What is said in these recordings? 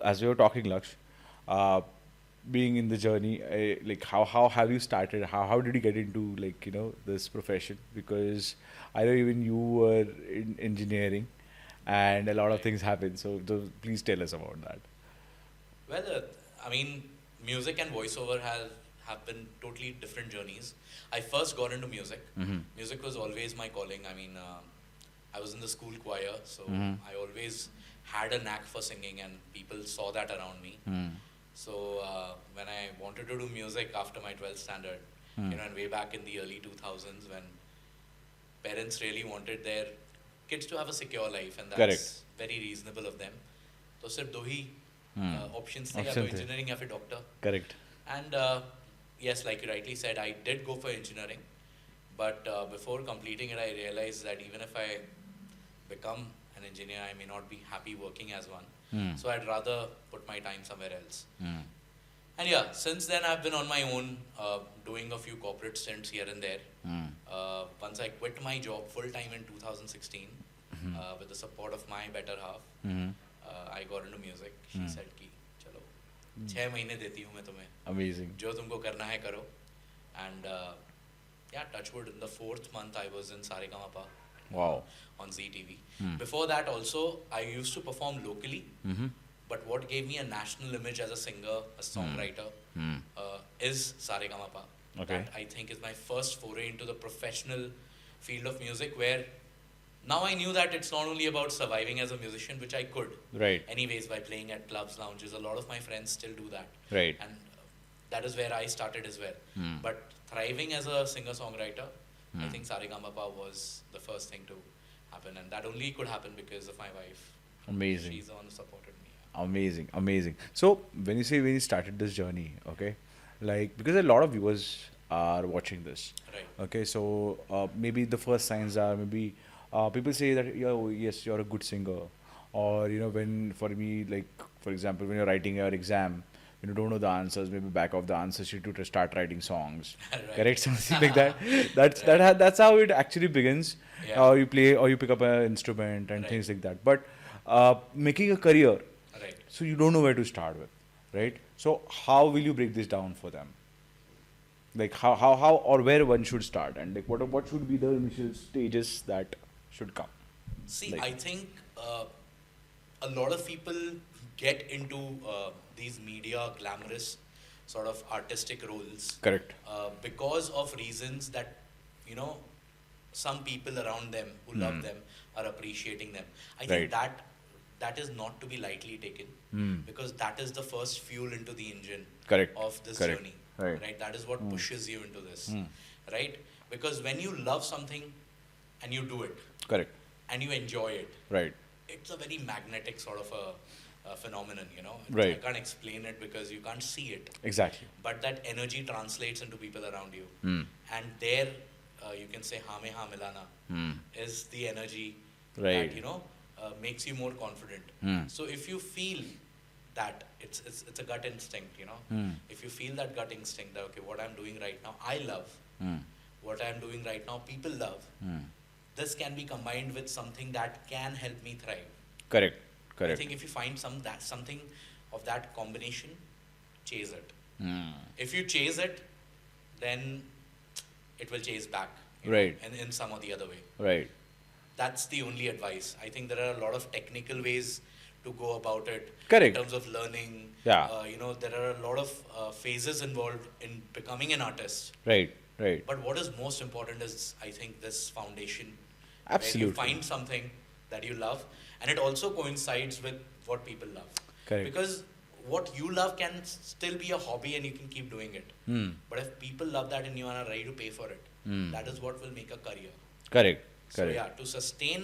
as we were talking, Laksh, uh, being in the journey, like how have you started? How did you get into like this profession? Because I know even you were in engineering, and a lot of Right. things happened. So please tell us about that. Well, I mean, music and voiceover have been totally different journeys. I first got into music. Mm-hmm. Music was always my calling. I mean, I was in the school choir, so Mm-hmm. I always had a knack for singing, and people saw that around me. Mm-hmm. So when I wanted to do music after my 12th standard, and way back in the early 2000s, when parents really wanted their kids to have a secure life, and Correct. that's very reasonable of them. तो सिर्फ दो ही options थे, या तो Option थे. engineering या फिर doctor. Correct. And yes, like you rightly said, I did go for engineering, but before completing it, I realized that even if I become an engineer, I may not be happy working as one. So I'd rather put my time somewhere else. And yeah, since then I've been on my own, doing a few corporate stints here and there. Once I quit my job full time in 2016, with the support of my better half, I got into music. She said कि चलो 6 महीने देती हूँ मैं तुम्हें, Amazing. जो तुमको करना है करो. And yeah, touchwood, in the 4th month I was in Saregama Wow. on ZTV. Before that also I used to perform locally, but what gave me a national image as a singer, a songwriter, is Saregama. Okay. That I think is my first foray into the professional field of music, where now I knew that it's not only about surviving as a musician, which I could. Right. Anyways, by playing at clubs, lounges, a lot of my friends still do that. Right. And that is where I started as well. But thriving as a singer-songwriter, I think Saregama was the first thing to happen. And that only could happen because of my wife. Amazing. She's the one who supported me. Amazing, amazing. So when you started this journey, okay, like because a lot of viewers are watching this, Right. okay, so maybe the first signs are maybe people say that yes, you're a good singer, or when for me, like for example, when you're writing your exam, when you don't know the answers, maybe back of the answer sheet to start writing songs, Right. correct, something like that. That's Right. that's how it actually begins. Yeah. Or you play, or you pick up an instrument and Right. things like that. But making a career, Right. so you don't know where to start with, right? So how will you break this down for them? Like how or where one should start, and like what should be the initial stages that should come? See, Like I think a lot of people get into these media glamorous sort of artistic roles correct, because of reasons that, you know, some people around them who love them are appreciating them. I think Right. that is not to be lightly taken, because that is the first fuel into the engine Correct. of this Correct. journey. Right. That is what pushes you into this. Right? Because when you love something and you do it correct, and you enjoy it, right, it's a very magnetic sort of a phenomenon, you know. Right. I can't explain it because you can't see it, exactly, but that energy translates into people around you. And there, you can say hame ha milana is the energy Right. that, you know, makes you more confident. So if you feel that it's a gut instinct, you know, if you feel that gut instinct that okay, what I'm doing right now I love, what I'm doing right now people love, this can be combined with something that can help me thrive. correct, I correct, think if you find something of that combination, chase it. If you chase it, then it will chase back, you know, Right. and in some or the other way. right, That's the only advice. I think there are a lot of technical ways to go about it. Correct. In terms of learning. Yeah. You know, there are a lot of phases involved in becoming an artist. right, right, But what is most important is, I think, this foundation. Absolutely. Where you find something that you love, and it also coincides with what people love. Correct. Because what you love can still be a hobby and you can keep doing it. But if people love that and you are ready to pay for it, that is what will make a career. correct, So correct. yeah, to sustain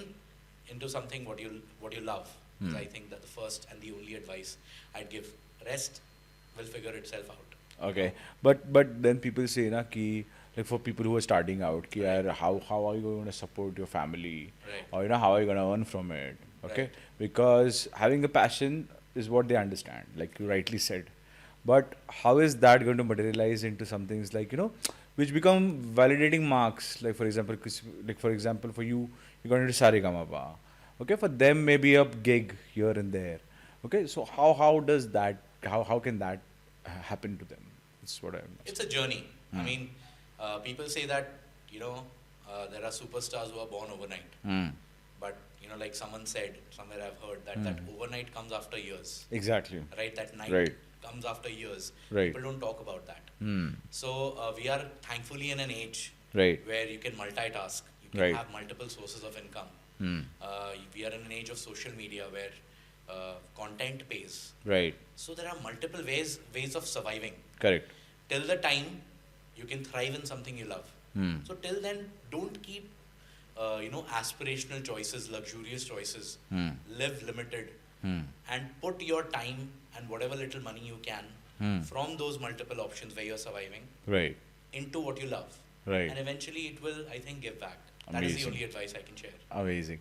into something what you love is, I think, that the first and the only advice I'd give. Rest will figure itself out. Okay, but then people say na ki like for people who are starting out ki yaar, how are you going to support your family, Right. or how are you going to earn from it? Okay, Right. because having a passion is what they understand, like you rightly said, but how is that going to materialize into some things like which become validating marks, like for example for you, you got into Saregama, okay, for them maybe a gig here and there, Okay, so how does that how can that happen to them? That's what I'm It's a journey. I Hmm. mean, people say that, you know, there are superstars who are born overnight. asking. But, you know, like someone said, somewhere I've heard that that overnight comes after years, Exactly. right? That night Right. comes after years. Right. People don't talk about that. Hmm. So we are thankfully in an age Right. where you can multitask, you can Right. have multiple sources of income. Hmm. We are in an age of social media where content pays. Right. So there are multiple ways of surviving. Correct. Till the time you can thrive in something you love. Hmm. So till then, don't keep aspirational choices, luxurious choices. Hmm. Live limited Hmm. and put your time and whatever little money you can Hmm. from those multiple options where you're surviving Right. into what you love. Right. And eventually it will, I think, give back. That is the Amazing. only advice I can share. Amazing.